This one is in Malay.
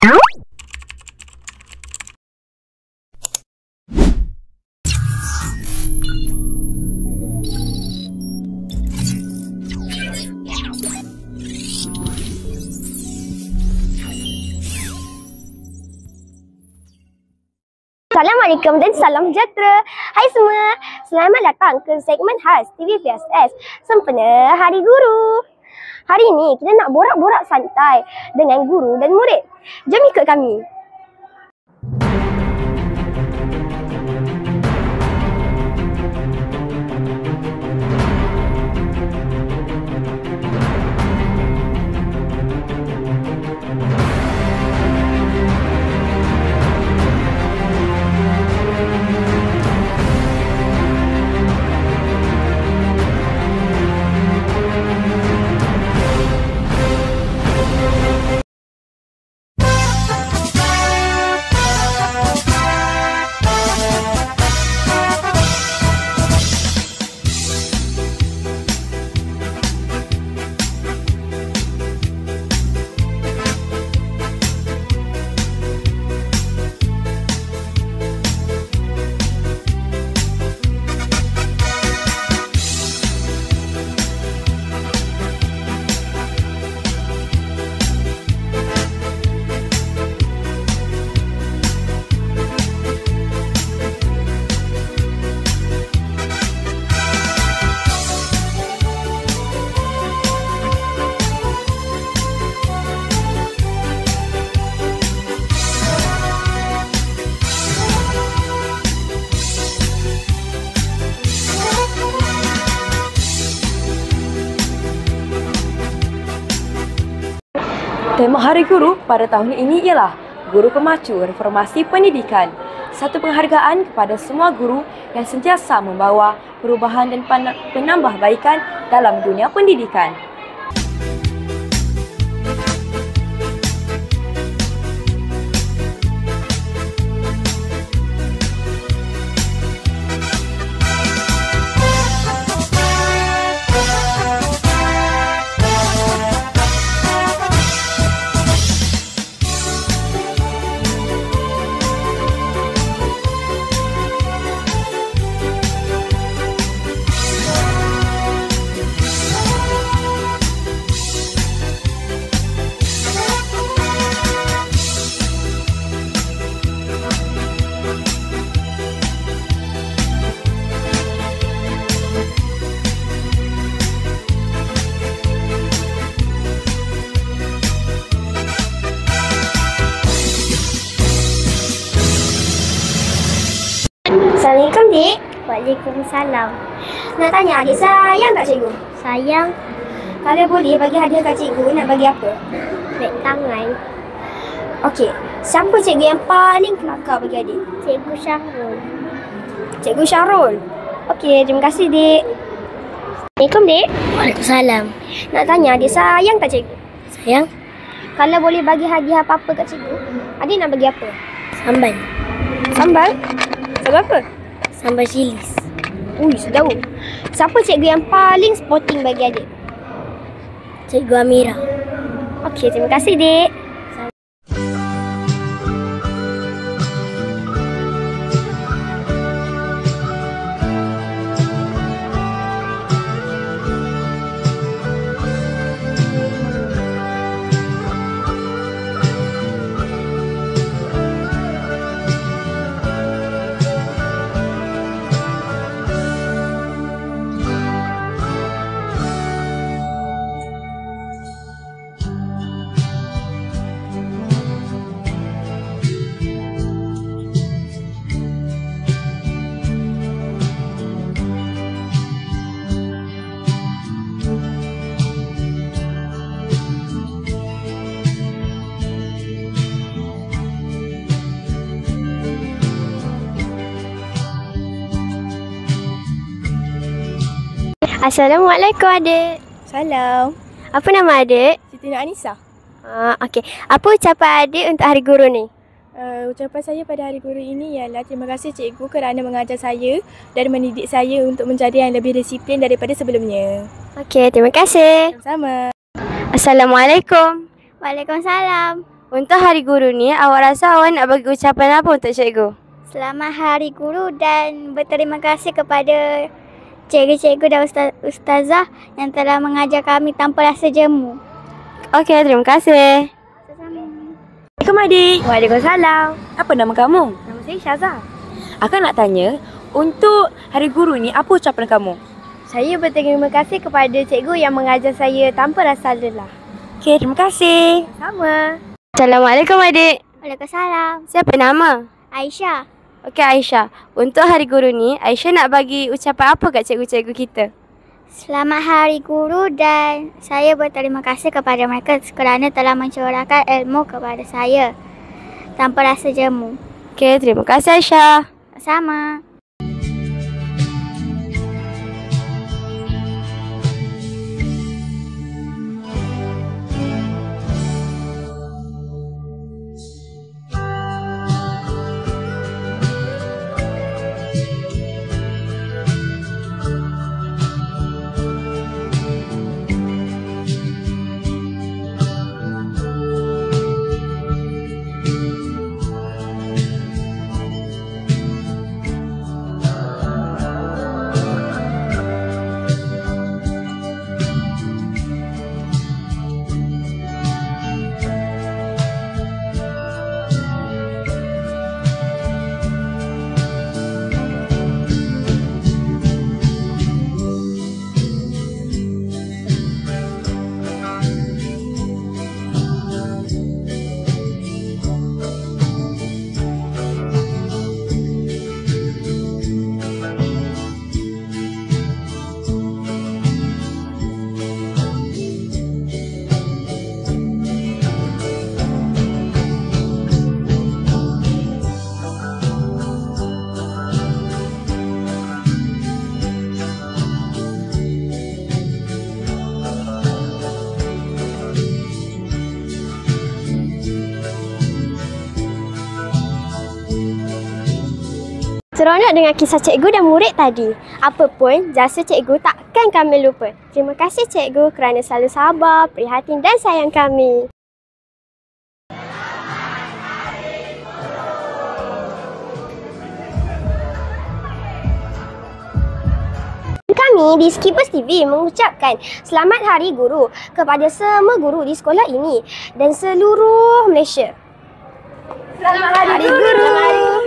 Assalamualaikum dan salam sejahtera. Hai semua, selamat datang ke segmen khas TV PSS sempena Hari Guru. Hari ini kita nak borak-borak santai dengan guru dan murid. Jom ikut kami. Tema Hari Guru pada tahun ini ialah Guru Pemacu Reformasi Pendidikan. Satu penghargaan kepada semua guru yang sentiasa membawa perubahan dan penambahbaikan dalam dunia pendidikan. Assalamualaikum, Dik. Waalaikumsalam. Nak tanya, adik sayang tak cikgu? Sayang. Kalau boleh bagi hadiah kat cikgu, nak bagi apa? Beg tangan. Okey, siapa cikgu yang paling kelakar bagi adik? Cikgu Syahrul. Cikgu Syahrul. Okey, terima kasih, Dik. Assalamualaikum, Dik. Waalaikumsalam. Nak tanya, adik sayang tak cikgu? Sayang. Kalau boleh bagi hadiah apa-apa kat cikgu, adik nak bagi apa? Sambal. Sambal? Sambal apa? Sambal chilis. Ui, sedap. Siapa cikgu yang paling sporting bagi adik? Cikgu Amira. Okey, terima kasih, Dik. Assalamualaikum, adik. Salam. Apa nama adik? Siti Nur Anisa. Okey. Apa ucapan adik untuk Hari Guru ni? Ucapan saya pada Hari Guru ini ialah terima kasih cikgu kerana mengajar saya dan mendidik saya untuk menjadi yang lebih disiplin daripada sebelumnya. Okey, terima kasih. Sama-sama. Assalamualaikum. Waalaikumsalam. Untuk Hari Guru ni, awak rasa awak nak bagi ucapan apa untuk cikgu? Selamat Hari Guru dan berterima kasih kepada cikgu-cikgu dan ustazah yang telah mengajar kami tanpa rasa jemu. Okey, terima kasih. Assalamualaikum adik. Waalaikumsalam. Apa nama kamu? Nama saya Syazah. Akak nak tanya, untuk Hari Guru ni apa ucapan kamu? Saya berterima kasih kepada cikgu yang mengajar saya tanpa rasa lelah. Okey, terima kasih. Sama. Assalamualaikum adik. Waalaikumsalam. Siapa nama? Aisyah. Okey Aisyah, untuk Hari Guru ni, Aisyah nak bagi ucapan apa kat cikgu-cikgu kita? Selamat Hari Guru dan saya berterima kasih kepada mereka kerana telah mencurahkan ilmu kepada saya tanpa rasa jemu. Okey, terima kasih Aisyah. Sama. Seronok dengan kisah cikgu dan murid tadi. Apapun, jasa cikgu takkan kami lupa. Terima kasih cikgu kerana selalu sabar, prihatin dan sayang kami. Kami di Skippers TV mengucapkan Selamat Hari Guru kepada semua guru di sekolah ini dan seluruh Malaysia. Selamat Hari Guru.